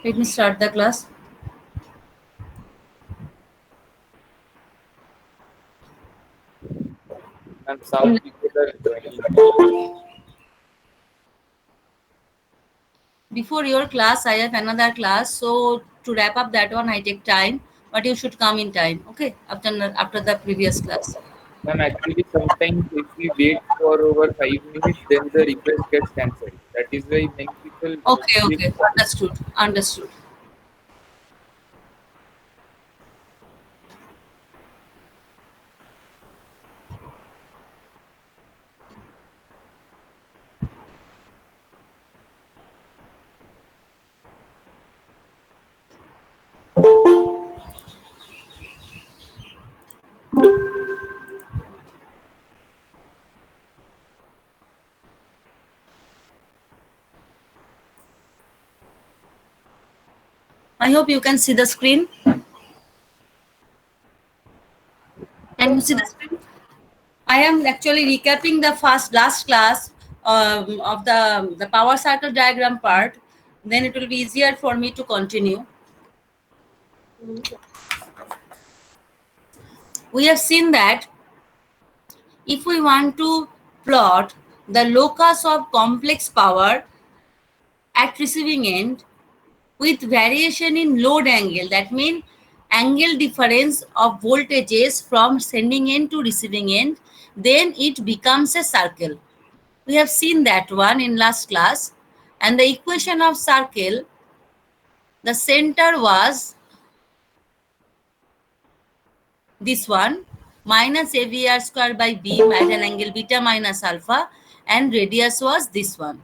Let me start the class. And some people are joining. Before your class, I have another class. So to wrap up that one, I take time, but you should come in time. Okay, after the previous class. Ma'am, actually, sometimes if we wait for over 5 minutes, then the request gets cancelled. That is why many people Okay, wait okay, for it. understood, understood. I hope you can see the screen. Can you see the screen? I am actually recapping the last class of the power cycle diagram part. Then it will be easier for me to continue. We have seen that if we want to plot the locus of complex power at receiving end with variation in load angle, that means angle difference of voltages from sending end to receiving end, then it becomes a circle. We have seen that one in last class. And the equation of circle, the center was this one, minus AVR square by B at an angle beta minus alpha, and radius was this one.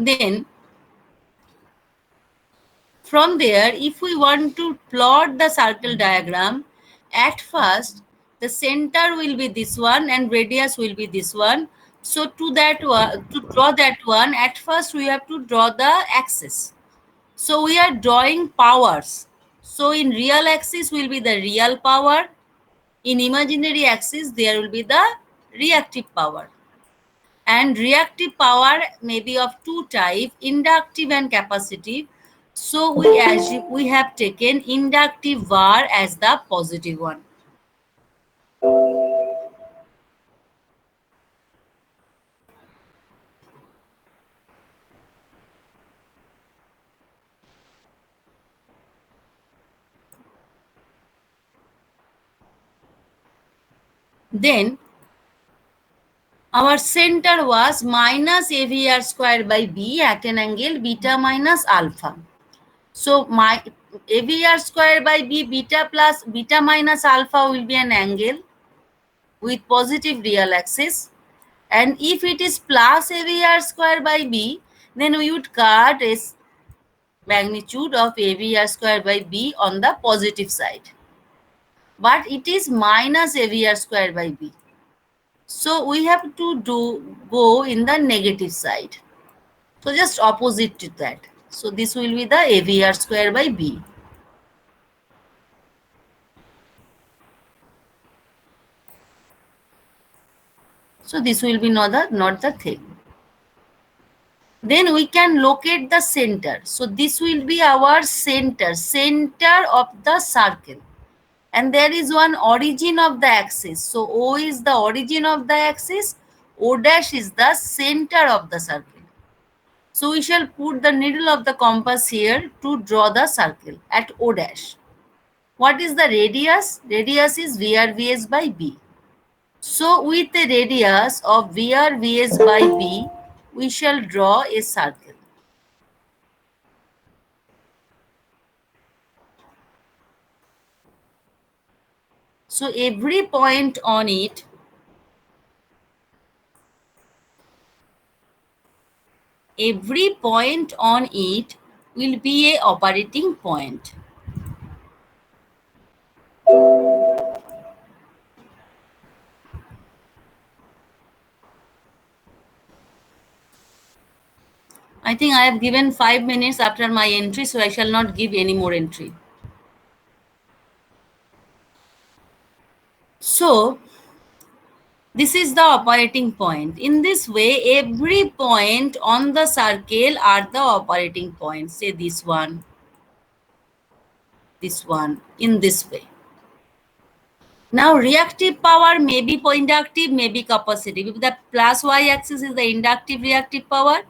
Then from there, if we want to plot the circle diagram, at first the center will be this one and radius will be this one. So to that one, to draw that one, at first we have to draw the axis. So we are drawing powers. So in real axis will be the real power. In imaginary axis, there will be the reactive power. And reactive power may be of two types, inductive and capacitive. So we have taken inductive var as the positive one. Then our center was minus AVR square by B at an angle beta minus alpha. So my AVR square by B beta plus beta minus alpha will be an angle with positive real axis. And if it is plus AVR square by B, then we would cut its magnitude of AVR square by B on the positive side. But it is minus AVR square by B. So we have to go in the negative side. So just opposite to that. So this will be the AVR square by B. So this will be not the thing. Then we can locate the center. So this will be our center of the circle. And there is one origin of the axis. So O is the origin of the axis. O dash is the center of the circle. So we shall put the needle of the compass here to draw the circle at O dash. What is the radius? Radius is VR VS by B. So with the radius of VR VS by B, we shall draw a circle. So every point on it will be a operating point. I think I have given 5 minutes after my entry, so I shall not give any more entry. So this is the operating point. In this way, every point on the circle are the operating points. Say this one, in this way. Now reactive power may be inductive, may be capacitive. If the plus y-axis is the inductive reactive power,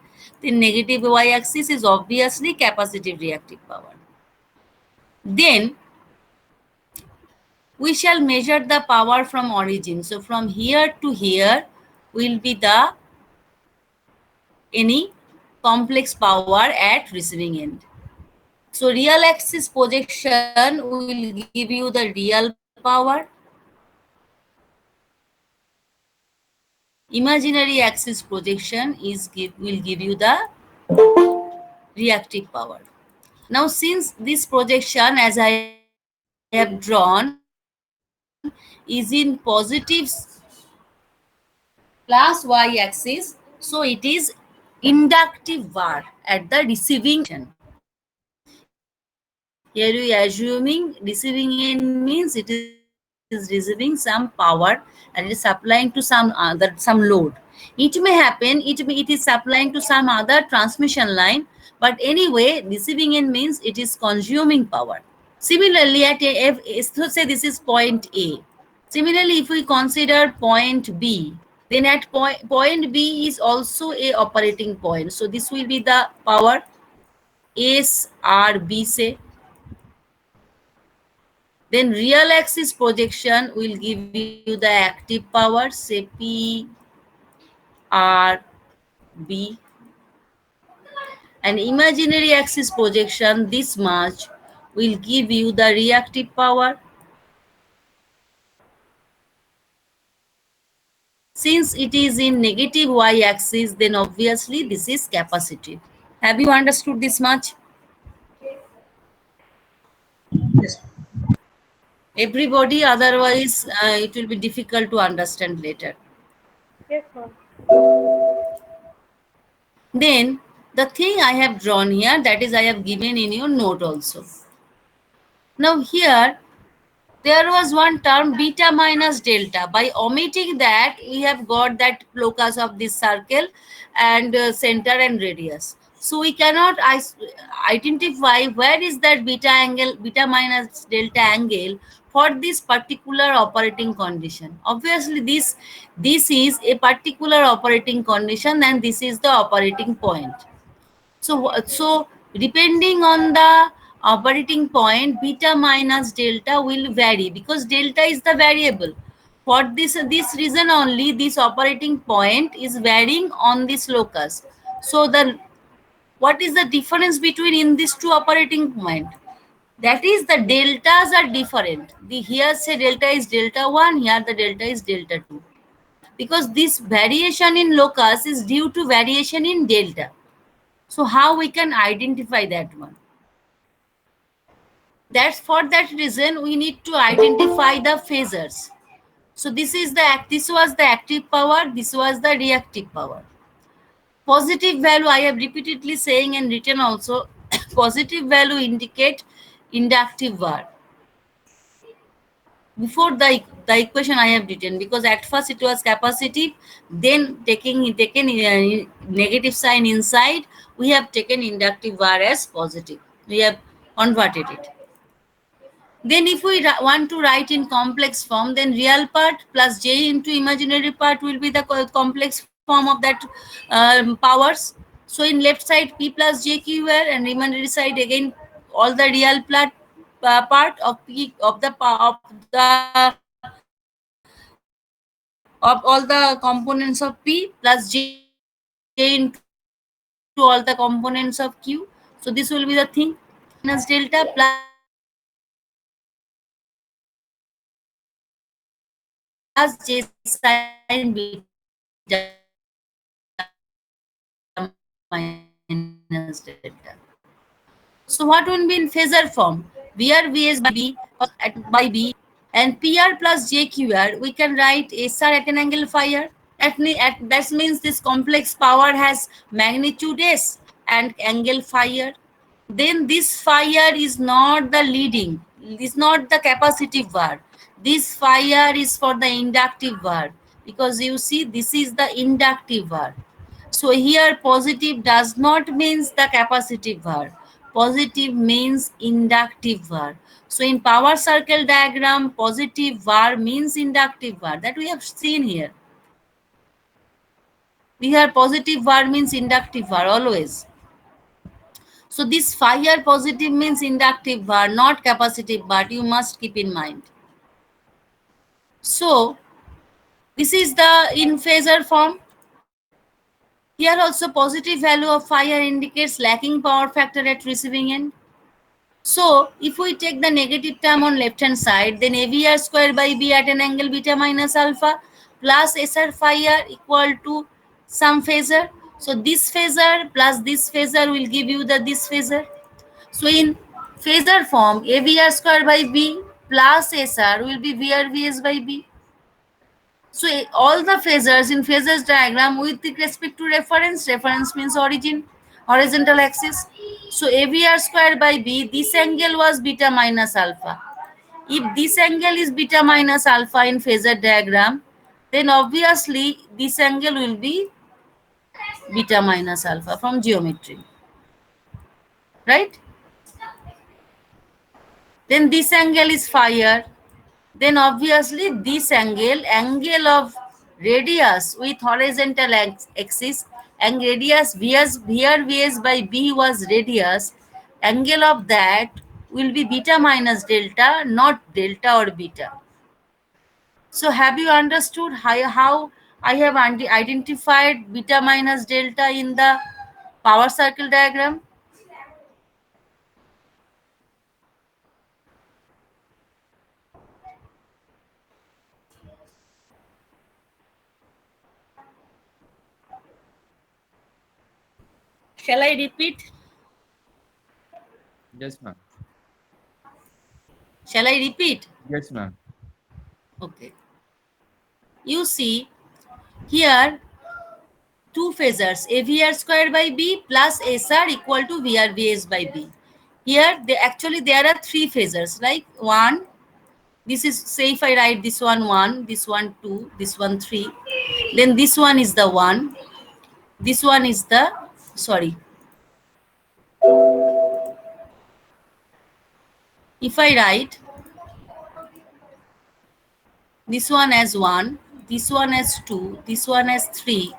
the negative y-axis is obviously capacitive reactive power. Then we shall measure the power from origin. So from here to here will be the any complex power at receiving end. So real axis projection will give you the real power. Imaginary axis projection will give you the reactive power. Now since this projection as I have drawn is in positives plus y-axis, so it is inductive bar at the receiving end. Here we are assuming receiving end means it is receiving some power and it is supplying to some load. It may happen, it is supplying to some other transmission line, but anyway, receiving end means it is consuming power. Similarly, so say this is point A. Similarly, if we consider point B, then at point B is also a operating point. So this will be the power SRB say. Then real axis projection will give you the active power, say PRB. And imaginary axis projection, this much, will give you the reactive power. Since it is in negative y-axis, then obviously this is capacitive. Have you understood this much? Yes. Everybody, otherwise it will be difficult to understand later. Yes, ma'am. Then the thing I have drawn here, that is I have given in your note also. Now here there was one term beta minus delta. By omitting that, we have got that locus of this circle and center and radius. So we cannot identify where is that beta minus delta angle for this particular operating condition. Obviously, this is a particular operating condition and this is the operating point. So depending on the operating point, beta minus delta will vary because delta is the variable. For this reason only, this operating point is varying on this locus. So what is the difference between in these two operating point? That is the deltas are different. Here say delta is delta 1, here the delta is delta 2. Because this variation in locus is due to variation in delta. So how we can identify that one? That's for that reason we need to identify the phasors. So this was the active power, this was the reactive power. Positive value I have repeatedly saying and written also. Positive value indicate inductive bar. Before the equation I have written, because at first it was capacitive, then taken negative sign inside, we have taken inductive bar as positive. We have converted it. Then if we want to write in complex form, then real part plus j into imaginary part will be the complex form of that powers. So in left side p plus j q r and imaginary side again all the real part of p of all the components of p plus j into all the components of q. So this will be the thing minus delta plus j sin beta minus delta. So what will be in phasor form? VR Vs by B and PR plus JQR, we can write SR at an angle phi r. That means this complex power has magnitude S and angle phi r. Then this phi r is not the leading, is not the capacitive bar. This phi r is for the inductive verb, because you see this is the inductive verb. So here positive does not means the capacitive verb. Positive means inductive verb. So in power circle diagram, positive verb means inductive verb. That we have seen here. Here positive verb means inductive verb always. So this phi r positive means inductive verb, not capacitive verb. You must keep in mind. So this is the in phasor form. Here also positive value of phi r indicates lacking power factor at receiving end. So if we take the negative term on left hand side, then AVR square by B at an angle beta minus alpha plus SR phi r equal to some phasor. So this phasor plus this phasor will give you the this phasor. So in phasor form, AVR square by B plus SR will be VR VS by B. So all the phasors in phasors diagram with respect to reference, reference means origin, horizontal axis. So AVR square by B, this angle was beta minus alpha. If this angle is beta minus alpha in phasor diagram, then obviously this angle will be beta minus alpha from geometry, right? Then this angle is phi r. Then obviously this angle of radius with horizontal axis, and radius VS by B was radius, angle of that will be beta minus delta, not delta or beta. So have you understood how I have identified beta minus delta in the power circle diagram? Shall I repeat? Yes, ma'am. Shall I repeat? Yes, ma'am. Okay. You see here two phasors, AVR square by B plus SR equal to VR VS by B. Here there are three phasors, like one, this is, say if I write this one 1, this one 2, this one 3, then this one is the 1, this one is the, sorry, if I write this one as 1, this one as 2, this one as 3,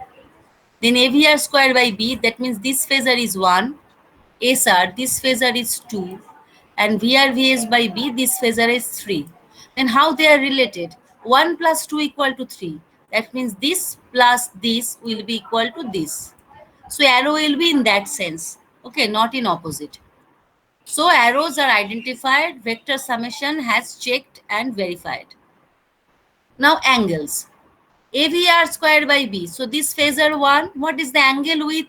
then AVR square by B, that means this phasor is 1, SR, this phasor is 2, and VR VS by B, this phasor is 3. Then how they are related? 1 plus 2 equal to 3. That means this plus this will be equal to this. So arrow will be in that sense. Okay, not in opposite. So arrows are identified, vector summation has checked and verified. Now angles. AVR square by B. So this phasor 1, what is the angle with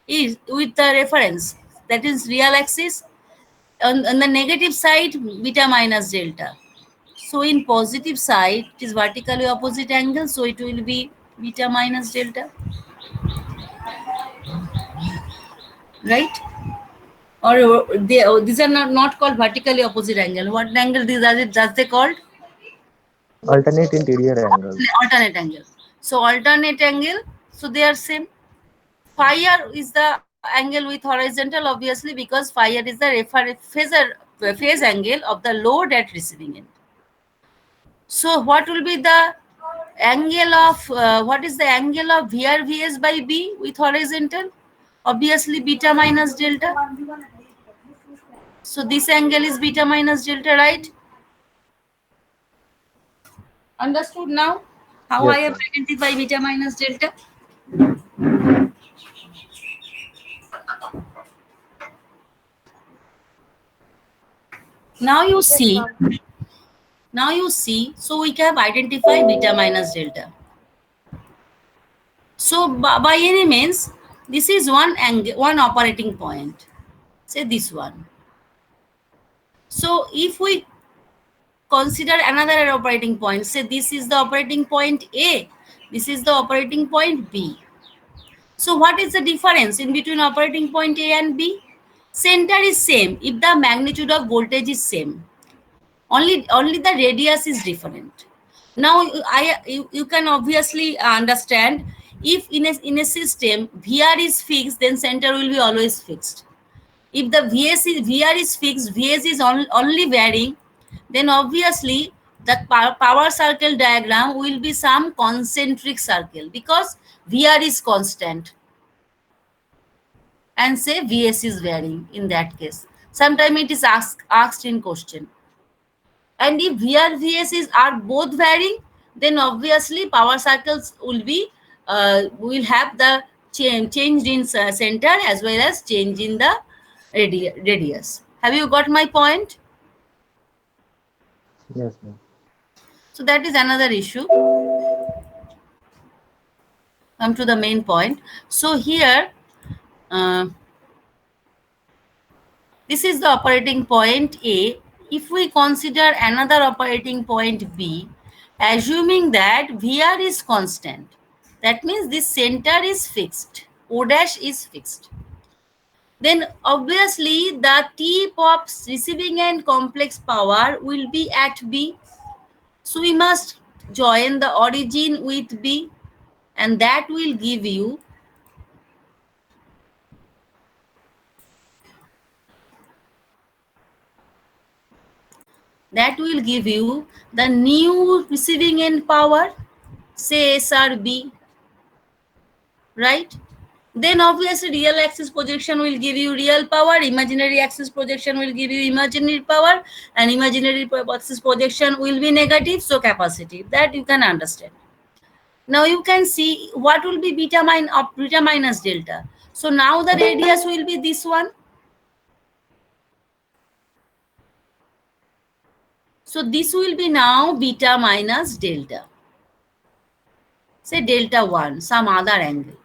the reference? That is real axis. On the negative side, beta minus delta. So in positive side, it is vertically opposite angle, so it will be beta minus delta, right? Or these are not called vertically opposite angle. What angle these are? Does they called? Alternate interior angles. Alternate angle. So alternate angle. So they are same. Phi r is the angle with horizontal, obviously, because phi r is the phase angle of the load at receiving end. So what will be the angle of what is the angle of VR VS by B with horizontal? Obviously beta minus delta. So this angle is beta minus delta, right? Understood now how Yes, I have ma'am. identified beta minus delta? Now you see, so we can identify beta minus delta. So by any means, this is one angle, one operating point. Say this one. So if we consider another operating point, say this is the operating point A, this is the operating point B. So what is the difference in between operating point A and B? Center is same if the magnitude of voltage is same. Only the radius is different. Now you can obviously understand, if in a system VR is fixed, then center will be always fixed. If the VR is fixed, VS is only varying, then obviously the power circle diagram will be some concentric circle, because VR is constant and say VS is varying in that case. Sometimes it is asked in question. And if VR VS are both varying, then obviously power circles will have the change in center as well as change in the radius. Have you got my point? Yes, ma'am. So that is another issue. Come to the main point. So here, this is the operating point A. If we consider another operating point B, assuming that VR is constant, that means this center is fixed, O dash is fixed. Then obviously the tip of receiving end complex power will be at B. So we must join the origin with B, and that will give you the new receiving end power, say SRB, right? Then obviously real axis projection will give you real power, imaginary axis projection will give you imaginary power, and imaginary axis projection will be negative, so capacitive. That you can understand. Now you can see what will be beta minus delta. So now the radius will be this one. So this will be now beta minus delta. Say delta 1, some other angle.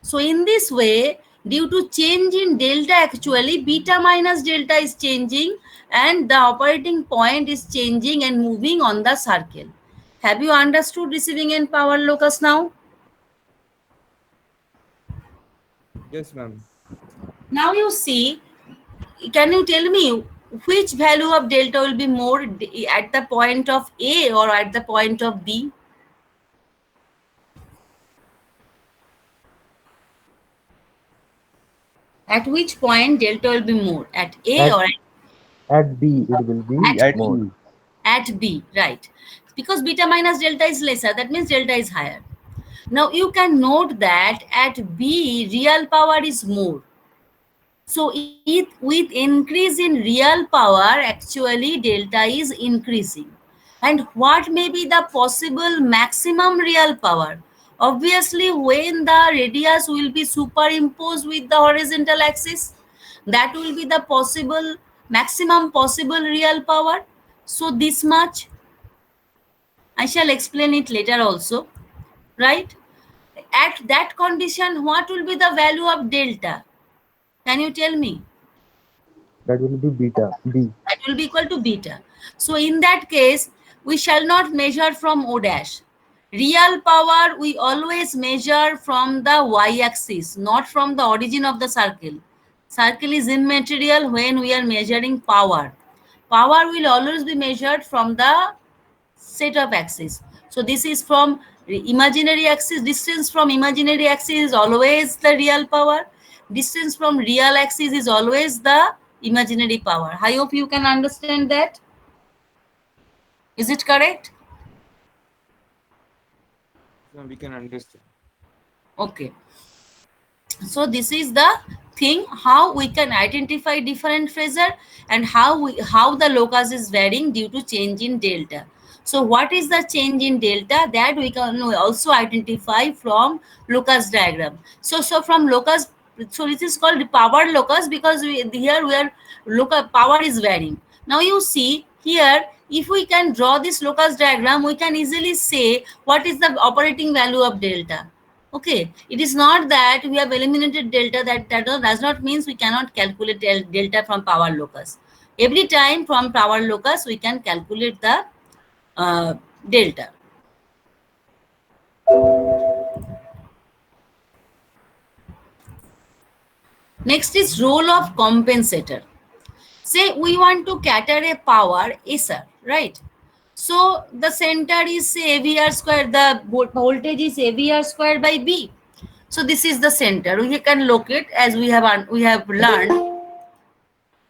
So in this way, due to change in delta, actually beta minus delta is changing and the operating point is changing and moving on the circle. Have you understood receiving end power locus now? Yes, ma'am. Now you see, can you tell me which value of delta will be more at the point of A or at the point of B? At which point delta will be more? At A or At B, it will be at more. B. At B, right? Because beta minus delta is lesser, that means delta is higher. Now you can note that at B, real power is more. So with increase in real power, actually delta is increasing. And what may be the possible maximum real power? Obviously, when the radius will be superimposed with the horizontal axis, that will be the maximum possible real power. So this much. I shall explain it later also, right? At that condition, what will be the value of delta? Can you tell me? That will be beta, B. That will be equal to beta. So in that case, we shall not measure from O dash. Real power, we always measure from the y-axis, not from the origin of the circle. Circle is immaterial when we are measuring power. Power will always be measured from the set of axis. So this is from imaginary axis. Distance from imaginary axis is always the real power. Distance from real axis is always the imaginary power. I hope you can understand that. Is it correct? So we can understand. Okay. So this is the thing, how we can identify different phasor and how the locus is varying due to change in delta. So what is the change in delta? That we can also identify from locus diagram. So from locus, so this is called power locus because here we are power is varying. Now you see here, if we can draw this locus diagram, we can easily say what is the operating value of delta. Okay, it is not that we have eliminated delta, that does not means we cannot calculate delta from power locus. Every time from power locus we can calculate the delta. Next is role of compensator. Say we want to cater a power SR, right? So the center is say AVR square, the voltage is AVR square by B. So this is the center. We can locate as we have learned.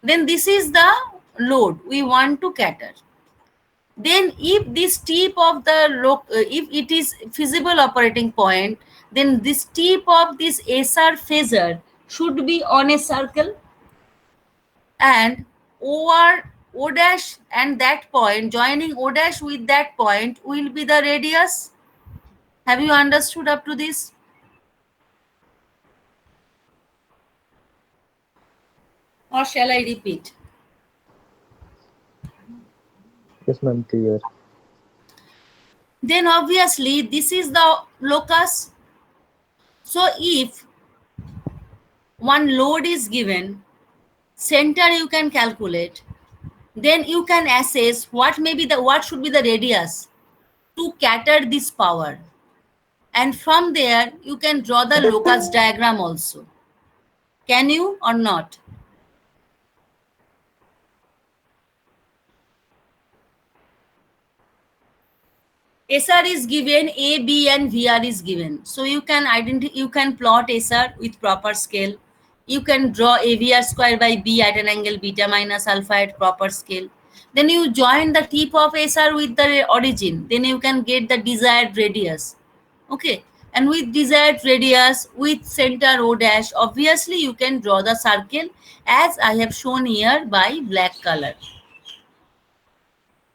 Then this is the load we want to cater. Then if this tip of the if it is feasible operating point, then this tip of this SR phasor should be on a circle, and O dash and that point, joining O dash with that point will be the radius. Have you understood up to this? Or shall I repeat? Yes, ma'am, clear. Then obviously this is the locus. So if one load is given, center you can calculate, then you can assess what should be the radius to cater this power, and from there you can draw the locus diagram also. Can you or not? SR is given, A, B, and VR is given. So you can plot SR with proper scale. You can draw AVR square by B at an angle beta minus alpha at proper scale. Then you join the tip of SR with the origin. Then you can get the desired radius. Okay. And with desired radius, with center O dash, obviously you can draw the circle as I have shown here by black color.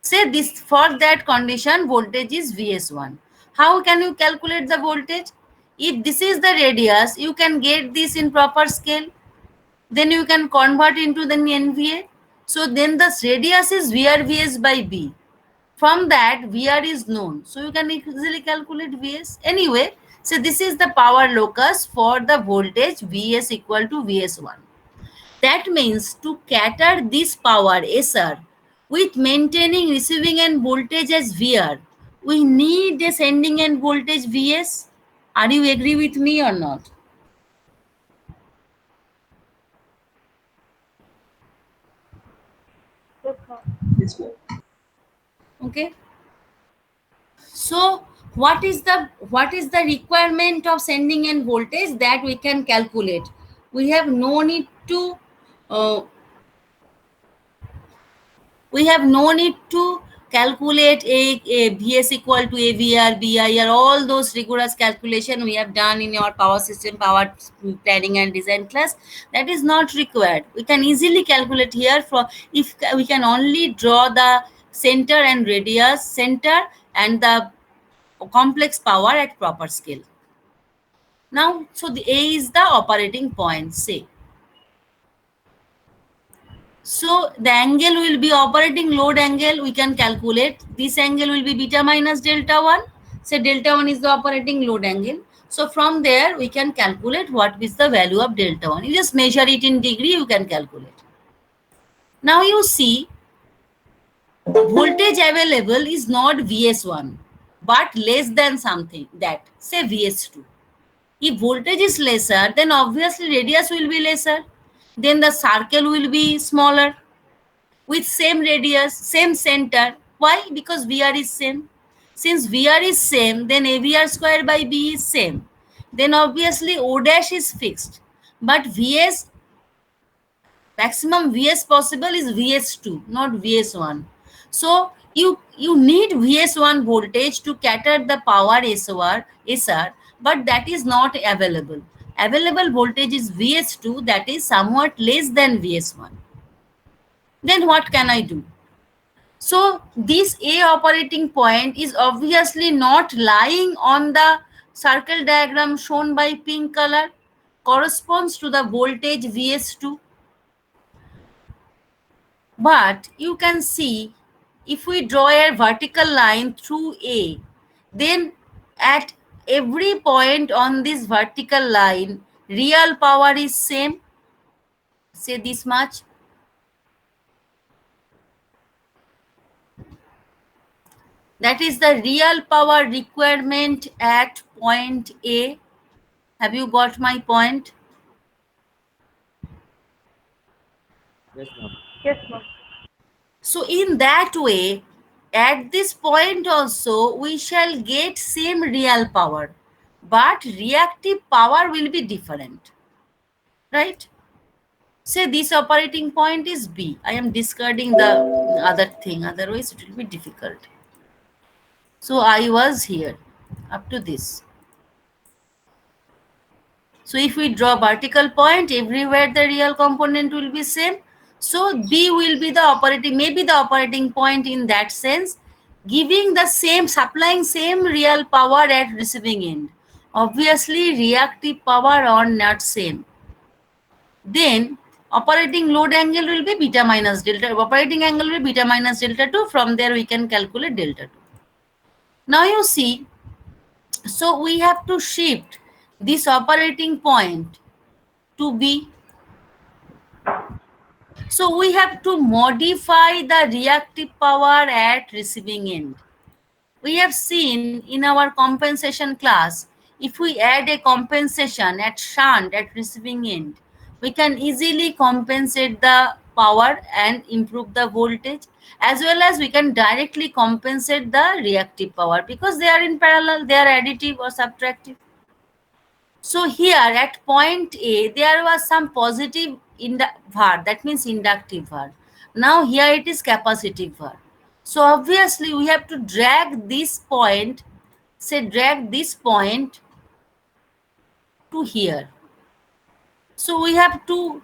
Say this, for that condition voltage is Vs1. How can you calculate the voltage? If this is the radius, you can get this in proper scale. Then you can convert into the NVA. So then the radius is VR Vs by B. From that VR is known. So you can easily calculate Vs. Anyway, so this is the power locus for the voltage Vs equal to Vs1. That means to cater this power SR with maintaining receiving end voltage as VR, we need a sending end voltage Vs. Are you agree with me or not? Okay. So what is the requirement of sending end voltage that we can calculate? We have no need to calculate a Vs equal to AVR, BIR, all those rigorous calculation we have done in your power system, power planning and design class. That is not required. We can easily calculate here for if we can only draw the center and radius, center and the complex power at proper scale. Now, so the A is the operating point, say. So the angle will be operating load angle. We can calculate this angle will be beta minus delta 1. Say delta 1 is the operating load angle. So from there we can calculate what is the value of delta 1. You just measure it in degree, you can calculate. Now you see voltage available is not Vs1 but less than something, that say Vs2. If voltage is lesser, then obviously radius will be lesser. Then the circle will be smaller with same radius, same center. Why? Because VR is same. Since VR is same, then AVR square by B is same. Then obviously O dash is fixed. But Vs, maximum Vs possible is Vs2, not Vs1. So you need Vs1 voltage to cater the power SR, but that is not available. Available voltage is Vs2, that is somewhat less than Vs1. Then what can I do? So this A operating point is obviously not lying on the circle diagram shown by pink color, corresponds to the voltage Vs2. But you can see if we draw a vertical line through A, then at every point on this vertical line, real power is same. Say this much. That is the real power requirement at point A. Have you got my point? Yes, ma'am. Yes, ma'am. So in that way, at this point also, we shall get same real power, but reactive power will be different, right? Say this operating point is B. I am discarding the other thing, otherwise it will be difficult. So I was here up to this. So if we draw vertical point, everywhere the real component will be same. So B will be the operating, maybe the operating point in that sense, giving the same, supplying same real power at receiving end. Obviously, reactive power are not same. Then operating load angle will be beta minus delta. Operating angle will be beta minus delta 2. From there we can calculate delta 2. Now you see, so we have to shift this operating point to B. So we have to modify the reactive power at receiving end. We have seen in our compensation class, if we add a compensation at shunt at receiving end, we can easily compensate the power and improve the voltage, as well as we can directly compensate the reactive power because they are in parallel, they are additive or subtractive. So here at point A, there was some positive var, that means inductive var. Now here it is capacitive var. So obviously we have to drag this point, say drag this point to here. So we have to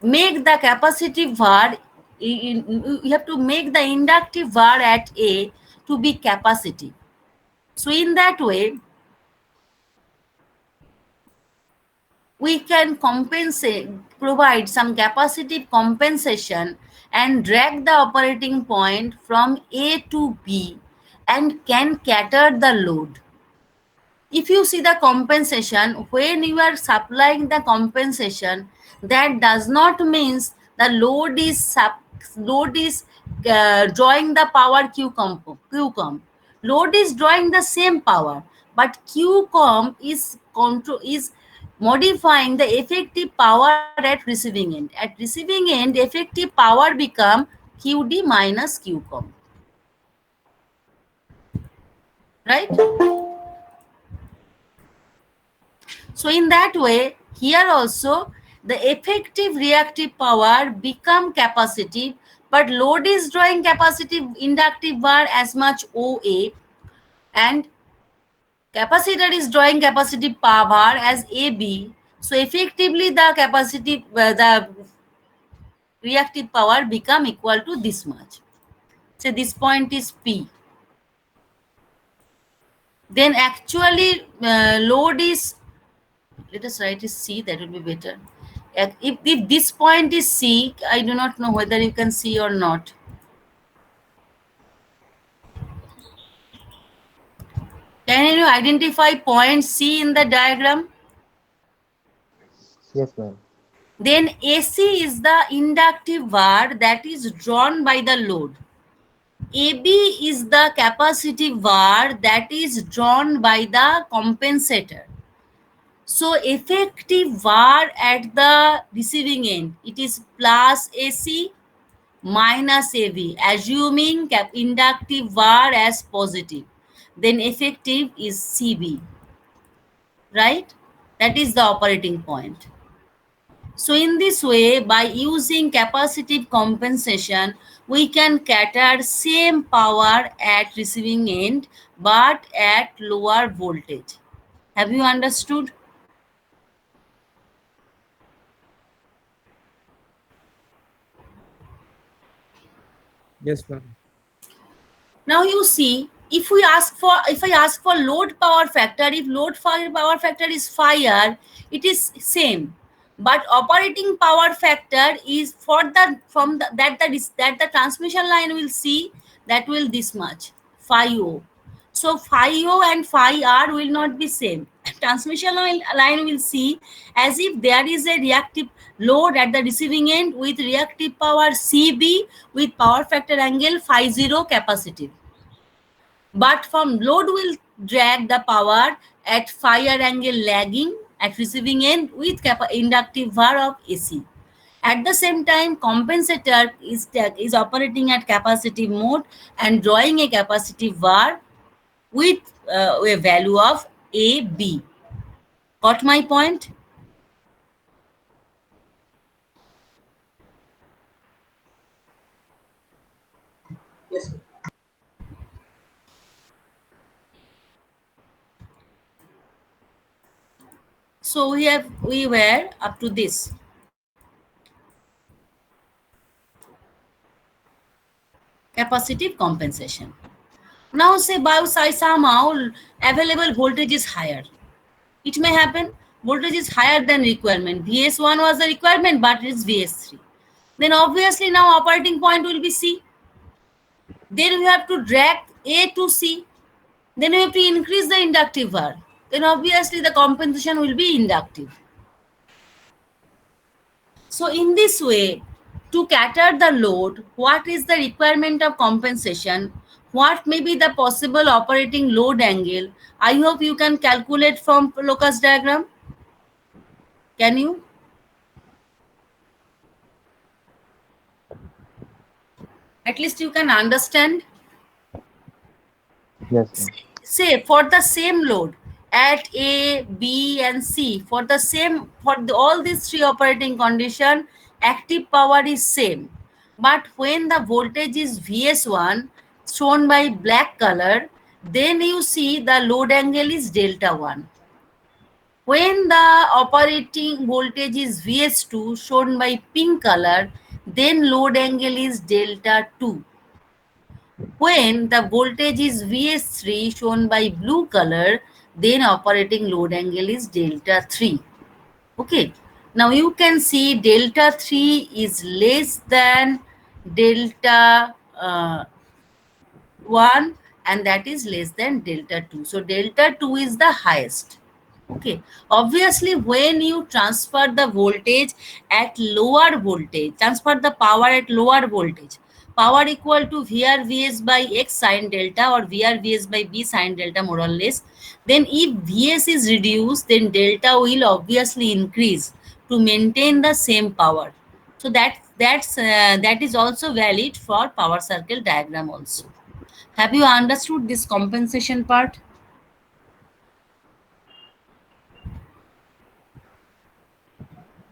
make the capacitive var, we have to make the inductive var at A to be capacitive. So in that way, we can compensate, provide some capacitive compensation and drag the operating point from A to B and can cater the load. If you see the compensation, when you are supplying the compensation, that does not means the load is drawing the power QCOM. Load is drawing the same power, but QCOM is modifying the effective power at receiving end. At receiving end, effective power become QD minus QCOM. Right? So in that way, here also the effective reactive power become capacitive, but load is drawing capacitive inductive var as much OA, and capacitor is drawing capacitive power as AB. So effectively the capacitive, the reactive power become equal to this much. So this point is P. Then actually load is, let us write is C, that will be better. If this point is C, I do not know whether you can see or not. Can you identify point C in the diagram? Yes, ma'am. Then AC is the inductive var that is drawn by the load. AB is the capacitive var that is drawn by the compensator. So effective var at the receiving end, it is plus AC minus AV, assuming inductive var as positive. Then effective is CB, right? That is the operating point. So in this way, by using capacitive compensation, we can cater same power at receiving end, but at lower voltage. Have you understood? Yes, ma'am. Now you see, if I ask for load power factor, if load power factor is phi r, it is same. But operating power factor is for the that the transmission line will see, that will this much phi o. So phi o and phi r will not be same. Transmission line will see as if there is a reactive load at the receiving end with reactive power CB with power factor angle phi 0 capacitive. But from load will drag the power at phi r angle lagging at receiving end with inductive var of AC. At the same time, compensator is operating at capacitive mode and drawing a capacitive bar with a value of AB. Got my point? Yes. So we were up to this. Capacitive compensation. Now say somehow available voltage is higher. It may happen voltage is higher than requirement. VS1 was the requirement, but it's VS3. Then obviously now operating point will be C. Then we have to drag A to C. Then we have to increase the inductive bar. Then obviously the compensation will be inductive. So in this way, to cater the load, what is the requirement of compensation? What may be the possible operating load angle? I hope you can calculate from locus diagram. Can you? At least you can understand. Yes, ma'am. Say for the same load at A, B, and C, for all these three operating condition, active power is same. But when the voltage is VS1 shown by black color, then you see the load angle is delta 1. When the operating voltage is VS2 shown by pink color, then load angle is delta 2. When the voltage is VS3 shown by blue color, then operating load angle is delta 3. Okay. Now you can see delta 3 is less than delta 1 and that is less than delta 2. So delta 2 is the highest. Okay. Obviously, when you transfer the voltage at lower voltage, transfer the power at lower voltage, power equal to VR Vs by X sine delta or VR Vs by B sine delta more or less, then if Vs is reduced, then delta will obviously increase to maintain the same power. So that is also valid for power circle diagram also. Have you understood this compensation part?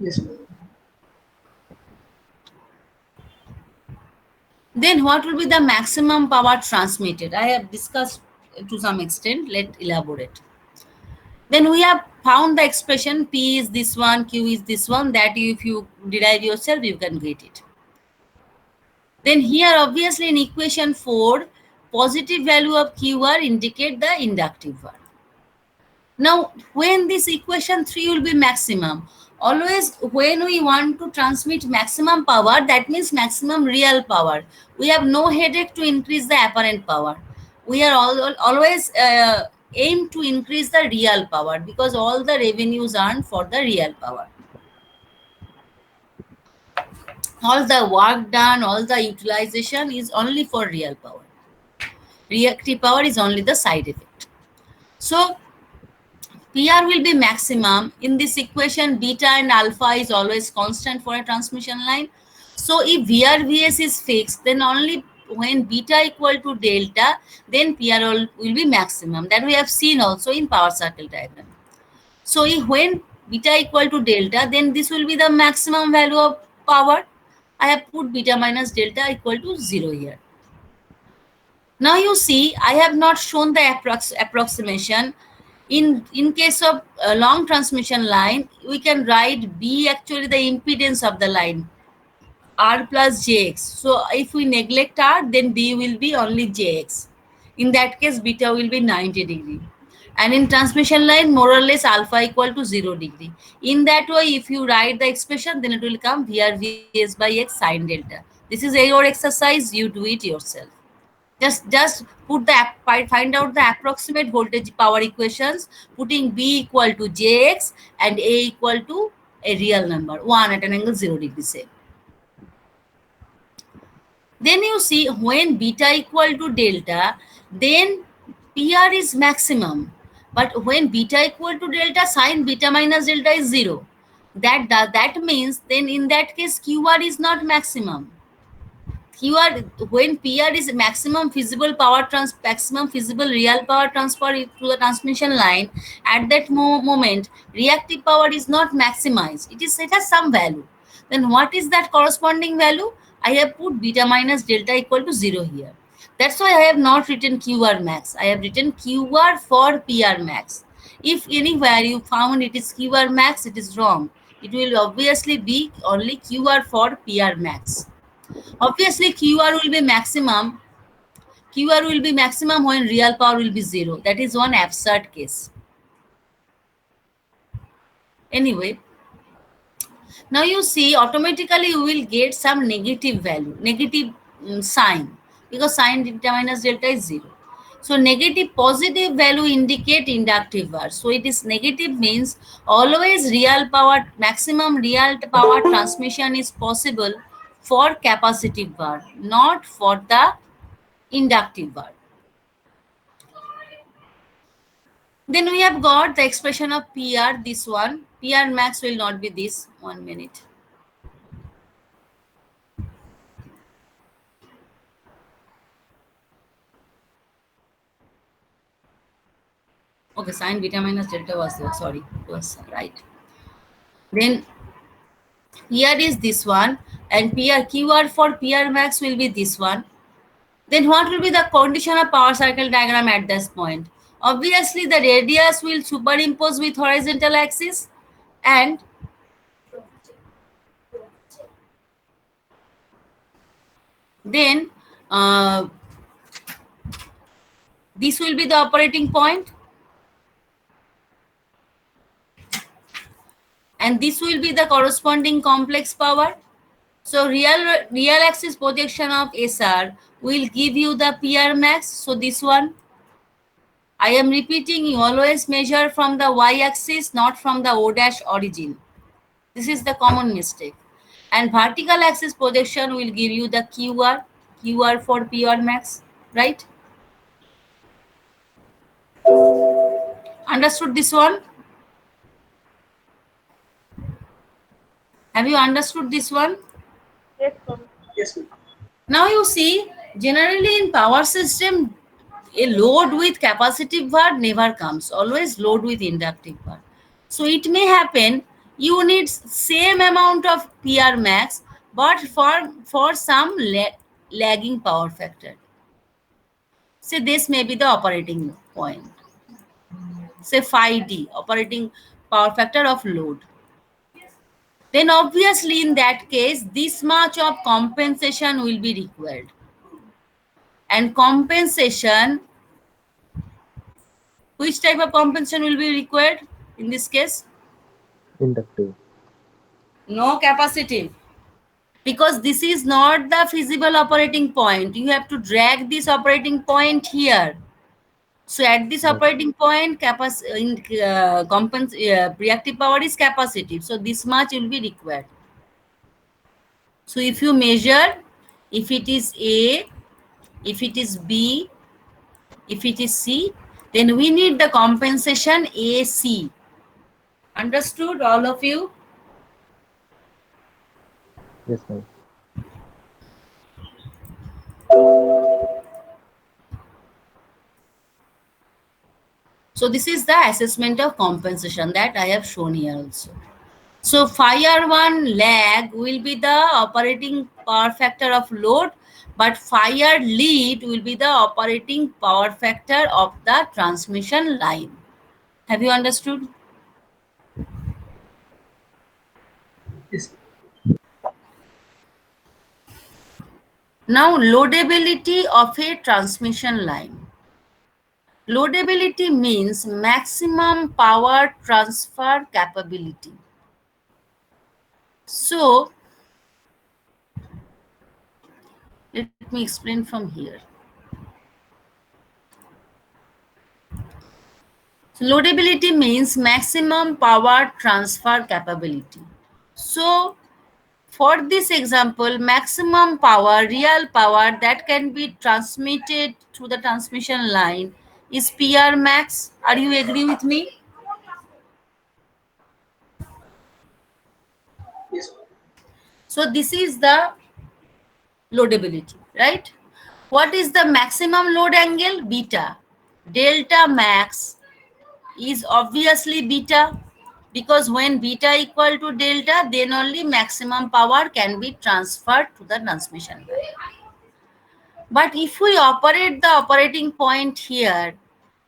Yes, ma'am. Then what will be the maximum power transmitted? I have discussed to some extent. Let's elaborate. Then we have found the expression P is this one, Q is this one. That if you derive yourself, you can get it. Then here obviously in equation 4, positive value of QR indicate the inductive one. Now when this equation 3 will be maximum, always when we want to transmit maximum power, that means maximum real power. We have no headache to increase the apparent power. We are always aim to increase the real power because all the revenues earned for the real power. All the work done, all the utilization is only for real power. Reactive power is only the side effect. So PR will be maximum. In this equation, beta and alpha is always constant for a transmission line. So if VRVS is fixed, then only when beta equal to delta, then PR will be maximum. That we have seen also in power circle diagram. So if when beta equal to delta, then this will be the maximum value of power. I have put beta minus delta equal to 0 here. Now you see, I have not shown the approximation. In case of a long transmission line, we can write B actually the impedance of the line, R plus JX. So if we neglect R, then B will be only JX. In that case, beta will be 90 degree. And in transmission line, more or less alpha equal to 0 degree. In that way, if you write the expression, then it will come VRVS by X sine delta. This is your exercise, you do it yourself. Just put find out the approximate voltage power equations, putting B equal to JX and A equal to a real number, 1 at an angle 0 degree say. Then you see when beta equal to delta, then PR is maximum. But when beta equal to delta, sine beta minus delta is 0. That means then in that case QR is not maximum. QR, when PR is maximum feasible maximum feasible real power transfer to the transmission line, at that moment reactive power is not maximized. It has some value. Then what is that corresponding value? I have put beta minus delta equal to 0 here. That's why I have not written QR max. I have written QR for PR max. If anywhere you found it is QR max, it is wrong. It will obviously be only QR for PR max. Obviously, QR will be maximum. QR will be maximum when real power will be 0. That is one absurd case. Anyway, now you see automatically you will get some negative value, negative sign, because sign delta minus delta is 0. So negative positive value indicate inductive bar. So it is negative means always real power, maximum real power transmission is possible for capacitive bar, not for the inductive bar. Then we have got the expression of PR, this one. PR max will not be this. 1 minute. Okay, sine beta minus delta was there. Sorry, it was right. Then PR is this one, and PR QR for PR max will be this one. Then what will be the condition of power cycle diagram at this point? Obviously, the radius will superimpose with horizontal axis, and then this will be the operating point, and this will be the corresponding complex power. So real axis projection of SR will give you the PR max. So this one, I am repeating, you always measure from the y-axis, not from the O dash origin. This is the common mistake. And vertical axis projection will give you the QR for PR max, right? Understood this one? Have you understood this one? Yes, ma'am. Yes, ma'am. Now you see, generally in power system, a load with capacitive bar never comes, always load with inductive bar. So it may happen you need same amount of PR max, but for some lagging power factor. Say this may be the operating point. Say phi D, operating power factor of load. Then obviously in that case, this much of compensation will be required. And compensation, which type of compensation will be required in this case? Inductive. No capacitive. Because this is not the feasible operating point. You have to drag this operating point here. So at this operating point, reactive power is capacitive. So this much will be required. So if you measure, if it is A, if it is B, if it is C, then we need the compensation AC. Understood, all of you? Yes, ma'am. So this is the assessment of compensation that I have shown here also. So phi R1 lag will be the operating power factor of load, but phi R lead will be the operating power factor of the transmission line. Have you understood? Yes. Now loadability of a transmission line. Loadability means maximum power transfer capability. So let me explain from here. So loadability means maximum power transfer capability. So for this example, maximum power, real power that can be transmitted through the transmission line is PR max. Are you agree with me? So this is the loadability, right? What is the maximum load angle? Beta. Delta max is obviously beta, because when beta equal to delta, then only maximum power can be transferred to the transmission line. But if we operate the operating point here,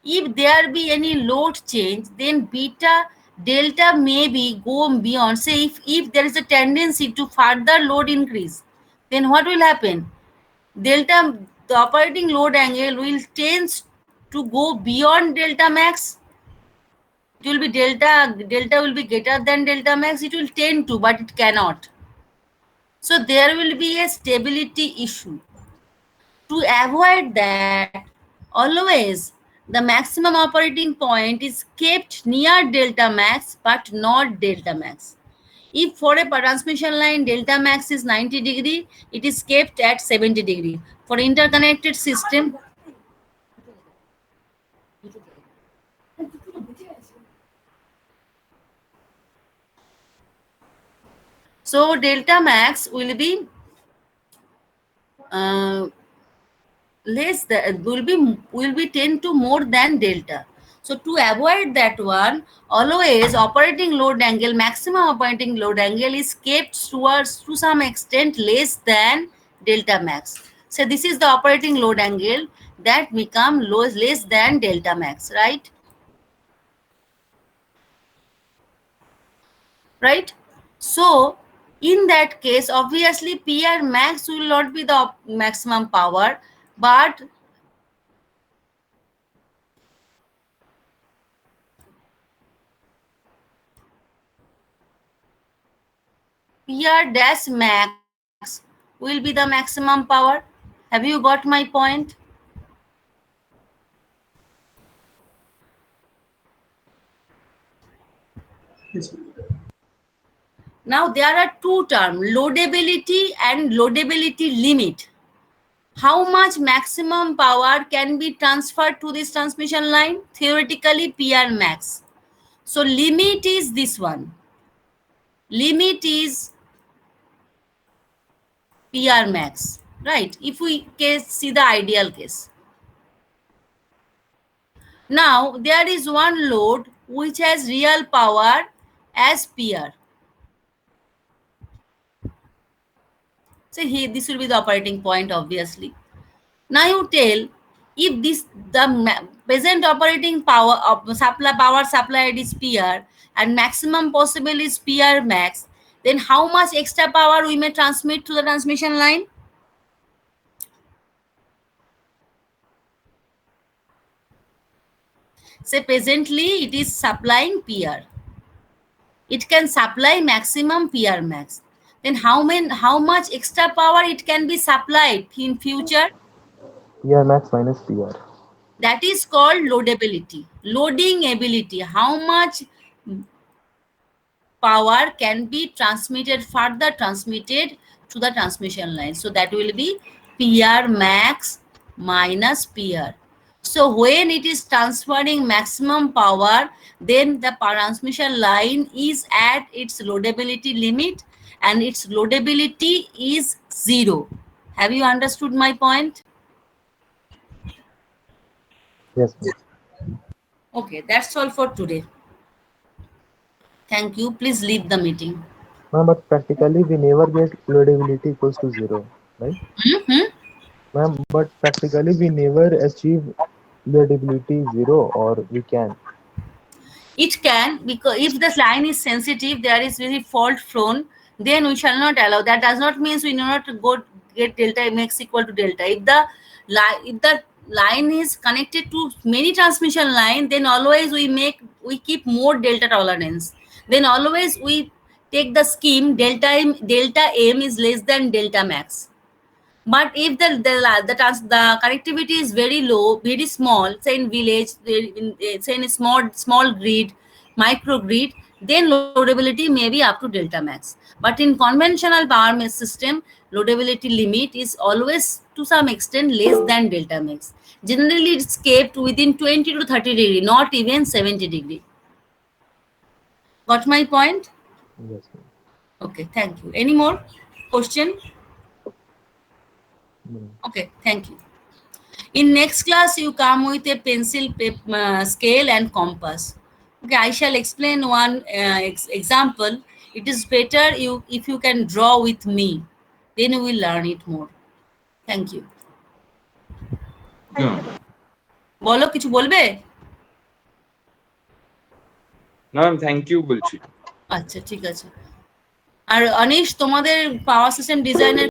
if there be any load change, then beta delta may be go beyond. Say if there is a tendency to further load increase, then what will happen? Delta, the operating load angle will tend to go beyond delta max. It will be delta will be greater than delta max. It will tend to, but it cannot. So there will be a stability issue. To avoid that, always the maximum operating point is kept near delta max but not delta max. If for a transmission line delta max is 90 degree, it is kept at 70 degree. For interconnected system, so delta max will be less than, will be 10 to more than delta. So to avoid that one, always operating load angle, maximum operating load angle is kept towards to some extent less than delta max. So this is the operating load angle that become less than delta max, right? Right? So in that case, obviously PR max will not be the maximum power, but PR dash max will be the maximum power. Have you got my point? Yes. Now there are two terms, loadability and loadability limit. How much maximum power can be transferred to this transmission line? Theoretically, PR max. So limit is this one. Limit is PR max, right? If we see the ideal case. Now there is one load which has real power as PR. So here this will be the operating point, obviously. Now you tell, if this the present operating power of power supplied is PR and maximum possible is PR max, then how much extra power we may transmit to the transmission line? Say presently it is supplying PR. It can supply maximum PR max. Then how much extra power it can be supplied in future? PR max minus PR. That is called loadability, loading ability. How much power can be further transmitted to the transmission line. So that will be PR max minus PR. So when it is transferring maximum power, then the transmission line is at its loadability limit and its loadability is 0. Have you understood my point? Yes, ma'am. Okay, that's all for today. Thank you. Please leave the meeting. Ma'am, but practically we never get loadability equals to 0, right? Ma'am, but practically we never achieve loadability 0, or we can. It can, because if the line is sensitive, there is very fault prone, then we shall not allow. That does not mean we do not go get delta max equal to delta. If the line is connected to many transmission line, then always we keep more delta tolerance. Then always we take the scheme delta M is less than delta max. But if the connectivity is very low, very small, say in village, say in a small grid, micro grid, then loadability may be up to delta max. But in conventional power system, loadability limit is always to some extent less than delta max. Generally, it's kept within 20 to 30 degree, not even 70 degree. Got my point? Yes, ma'am. Okay, thank you. Any more? question? No. Okay, thank you. In next class, you come with a pencil, scale and compass. Okay, I shall explain one example. It is better if you can draw with me, then you will learn it more. Thank you. বলো, কিছু বলবে? না ma'am thank you বলছি। আচ্ছা, ঠিক আছে। আর anise, তোমাদের power system ডিজাইনের